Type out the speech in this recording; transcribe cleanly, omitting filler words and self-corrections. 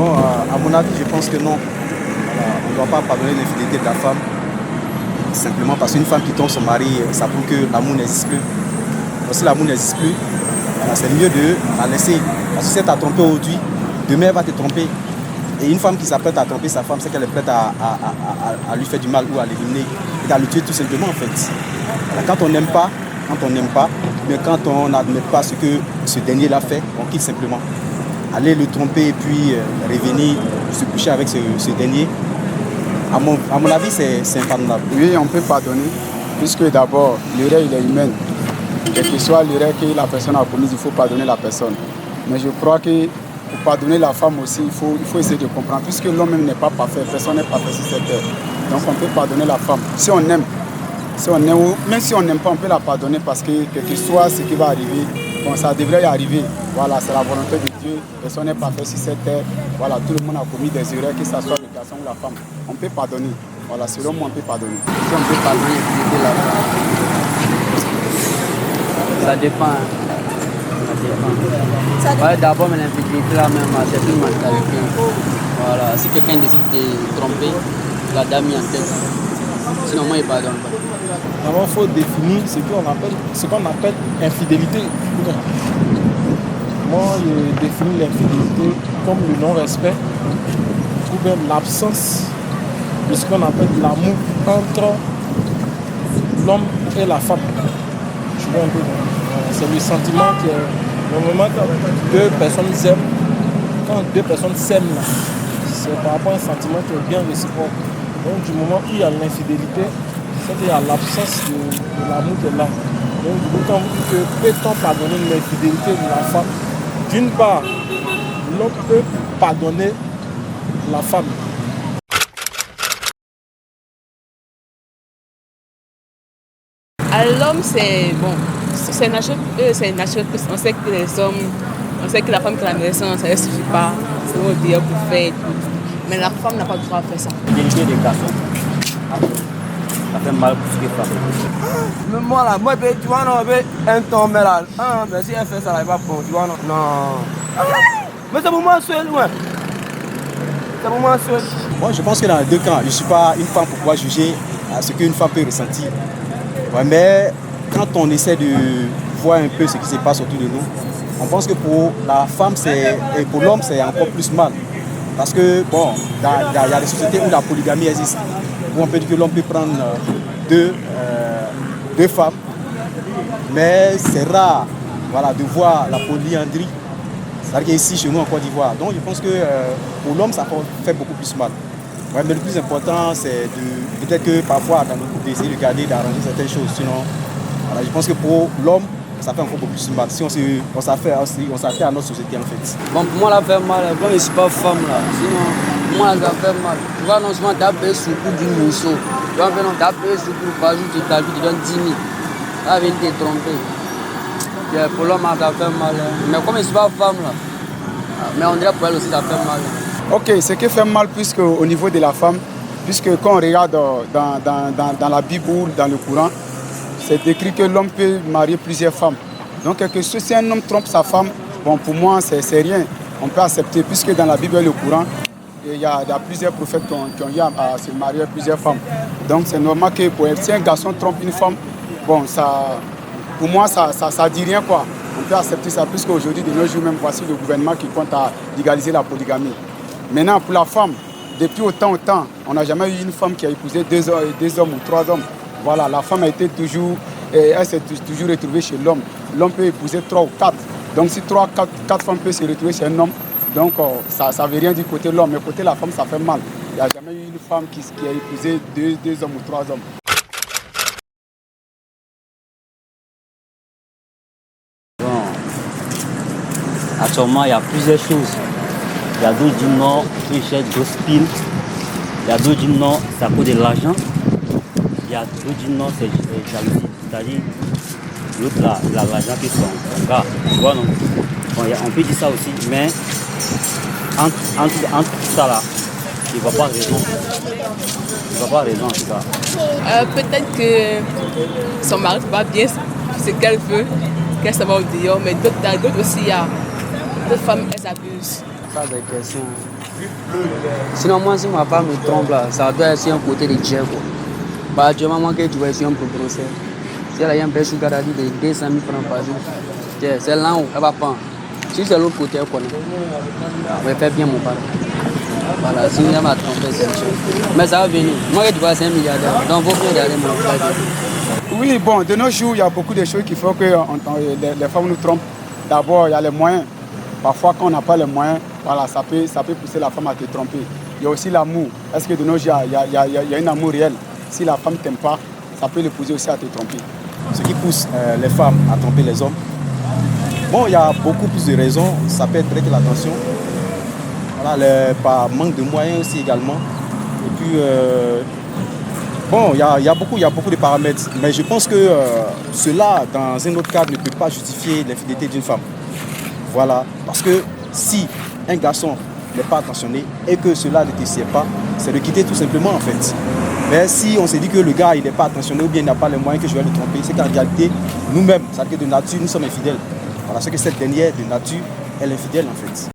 Bon, à mon avis, je pense que non. Voilà, on ne doit pas pardonner l'infidélité de la femme. Simplement parce qu'une femme qui trompe son mari, ça prouve que l'amour n'existe plus. Donc, si l'amour n'existe plus, voilà, c'est mieux de la laisser. Parce que si elle t'a trompé aujourd'hui, demain elle va te tromper. Et une femme qui s'apprête à tromper sa femme, c'est qu'elle est prête à lui faire du mal ou à l'éliminer et à le tuer tout simplement en fait. Voilà, quand on n'aime pas, mais quand on n'admet pas ce que ce dernier l'a fait, on quitte simplement. Aller le tromper et puis revenir se coucher avec ce dernier, à mon avis, c'est impardonnable. Oui, on peut pardonner, puisque d'abord, l'erreur il est humaine. Quelle que soit l'erreur que la personne a commise, il faut pardonner la personne. Mais je crois que pour pardonner la femme aussi, il faut essayer de comprendre. Puisque l'homme même n'est pas parfait, personne n'est parfait sur cette terre. Donc on peut pardonner la femme. Si on aime, même si on n'aime pas, on peut la pardonner parce que quel que soit ce qui va arriver, bon, ça devrait y arriver. Voilà, c'est la volonté de Dieu. Personne n'est parfait sur cette terre. Voilà, tout le monde a commis des erreurs, que ce soit le garçon ou la femme. On peut pardonner. Voilà, selon moi, on peut pardonner. Si on peut pardonner la femme, ça dépend. Ouais, d'abord, mais l'infidélité là même, c'est une mentalité. Voilà, si quelqu'un décide de tromper, la dame y en tête. Sinon, moi, il ne pardonne pas. D'abord, il faut définir ce qu'on appelle infidélité. Moi, je définis l'infidélité comme le non-respect ou bien l'absence de ce qu'on appelle l'amour entre l'homme et la femme. Je vois un peu. C'est le sentiment que normalement quand deux personnes s'aiment, c'est par rapport à un sentiment qui est bien réciproque. Donc du moment où il y a l'infidélité, c'est qu'il y a l'absence de l'amour qui est là. Donc du coup, quand vous dites que peut-on pardonner l'infidélité de la femme, d'une part, l'homme peut pardonner la femme. À l'homme, c'est bon, c'est naturel, on sait que les hommes, on sait que la femme qui a la maison, ça ne suffit pas, c'est bon dire pour faire et tout. Mais la femme n'a pas le droit à faire ça. L'égalité des garçons, ça fait mal pour ce qu'il fait. Mais moi là, tu vois, non, un temps, mais là, mais si elle fait ça, elle va bon, tu vois, non. Non. Mais c'est pour moi seul, ouais. C'est pour moi seul. Moi, je pense que dans les deux cas, je ne suis pas une femme pour pouvoir juger ce qu'une femme peut ressentir. Ouais, mais quand on essaie de voir un peu ce qui se passe autour de nous, on pense que pour la femme et pour l'homme, c'est encore plus mal. Parce que, bon, il y a des sociétés où la polygamie existe, où on peut dire que l'homme peut prendre deux femmes, mais c'est rare, voilà, de voir la polyandrie. C'est-à-dire qu'ici, chez nous, en Côte d'Ivoire. Donc, je pense que pour l'homme, ça fait beaucoup plus mal. Ouais, mais le plus important, c'est peut-être que parfois, dans nos couples, d'essayer de garder, d'arranger certaines choses. Sinon, voilà, je pense que pour l'homme, ça fait encore beaucoup plus mal. Si on s'affait à notre société, en fait. Bon, pour moi, ça fait mal. Bon, je ne suis pas femme là. Sinon, moi, ça fait mal. Tu vois, non seulement tu as payé sur le coup d'une mousseau. Tu vois, non, tu as payé sur le coup par jour de ta vie, tu donnes 10 000. Tu as venu te tromper. Pour l'homme, ça fait mal. Mais comme je ne suis pas femme là, mais on dirait pour elle aussi, ça fait mal. Ok, ce qui fait mal puisque au niveau de la femme, puisque quand on regarde dans la Bible ou dans le Coran, c'est écrit que l'homme peut marier plusieurs femmes. Donc quelque chose, si un homme trompe sa femme, bon pour moi c'est rien, on peut accepter puisque dans la Bible et le Coran, il y a plusieurs prophètes qui ont eu à se marier plusieurs femmes. Donc c'est normal que si un garçon trompe une femme, bon ça, pour moi ça dit rien quoi. On peut accepter ça puisque aujourd'hui de nos jours même voici le gouvernement qui compte à légaliser la polygamie. Maintenant, pour la femme, depuis autant, on n'a jamais eu une femme qui a épousé deux hommes ou trois hommes. Voilà, la femme elle s'est toujours retrouvée chez l'homme. L'homme peut épouser 3 ou 4. Donc si 3 ou 4 femmes peuvent se retrouver chez un homme, donc ça ne veut rien dire côté l'homme, mais côté la femme, ça fait mal. Il n'y a jamais eu une femme qui a épousé deux hommes ou 3 hommes. Bon, actuellement, il y a plusieurs choses. Il y a d'autres qui disent non, ils cherchent gospel. Il y a d'autres qui disent non, c'est à cause de l'argent. Il y a d'autres qui disent non, c'est jalousie. C'est-à-dire, l'autre là, l'argent qui son gars. Tu vois, non? Bon, on peut dire ça aussi, mais entre ça là, il ne va pas raison. Il ne va pas raison en tout cas. Peut-être que son mari ne fait pas bien ce qu'elle veut, qu'elle se va au dehors, mais d'autres aussi, il y a d'autres femmes, elles abusent. Ça, des questions. Sinon, moi, si ma femme me trompe, là, ça doit être sur un côté de Dieu. Bah, actuellement, moi, que tu vois, je suis un peu grossier. Si elle a un bel sugar daddy de 200 000 francs par jour, c'est là où elle va pas. Si c'est l'autre côté, on va faire bien mon père. Voilà, si elle m'a trompé, c'est une chose. Mais ça va venir. Moi, tu vois, c'est un milliardaire. Donc, il faut mieux regarder mon frère. Oui, bon, de nos jours, il y a beaucoup de choses qui font que les femmes nous trompent. D'abord, il y a les moyens. Parfois, quand on n'a pas les moyens, voilà, ça peut pousser la femme à te tromper. Il y a aussi l'amour. Est-ce que de nos jours, il y a un amour réel? Si la femme ne t'aime pas, ça peut le pousser aussi à te tromper. Ce qui pousse les femmes à tromper les hommes, bon, il y a beaucoup plus de raisons. Ça peut être prêter l'attention. Voilà, par manque de moyens aussi également. Et puis, bon, il y a beaucoup de paramètres. Mais je pense que cela, dans un autre cadre, ne peut pas justifier l'infidélité d'une femme. Voilà, parce que si un garçon n'est pas attentionné et que cela ne te sert pas, c'est de quitter tout simplement en fait. Mais si on se dit que le gars il n'est pas attentionné ou bien il n'a pas les moyens que je vais le tromper, c'est qu'en réalité, nous-mêmes, c'est-à-dire que de nature, nous sommes infidèles. Voilà, ce que cette dernière de nature, elle est infidèle en fait.